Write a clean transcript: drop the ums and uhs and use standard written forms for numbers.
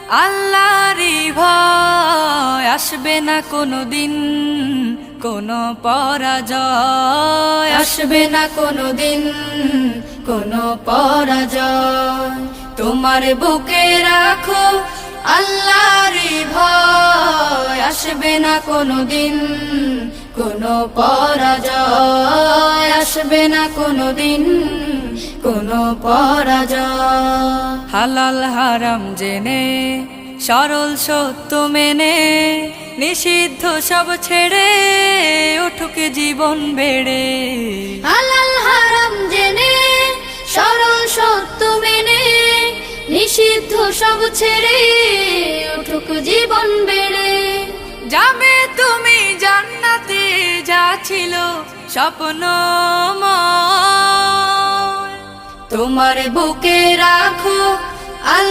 আল্লাহরই ভয়, আসবে না কোনো দিন কোনো পরাজয়, আসবে না কোনো দিন কোনো পরাজয়। তোমার বুকে রাখো আল্লাহরই ভয়, আসবে না কোনো দিন কোনো পরাজয়, আসবে না কোনো দিন কোনো পরাজয়। হালাল হারাম জেনে সরল সত্য মেনে নিষিদ্ধ সব ছেড়ে উঠুক জীবন বেড়ে। হালাল হারাম জেনে সরল সত্য মেনে নিষিদ্ধ সব ছেড়ে উঠুক জীবন বেড়ে। যাবে তুমি জান্নাতে যা ছিল স্বপ্নময়, তোমার বুকে রাখো আল্লাহ।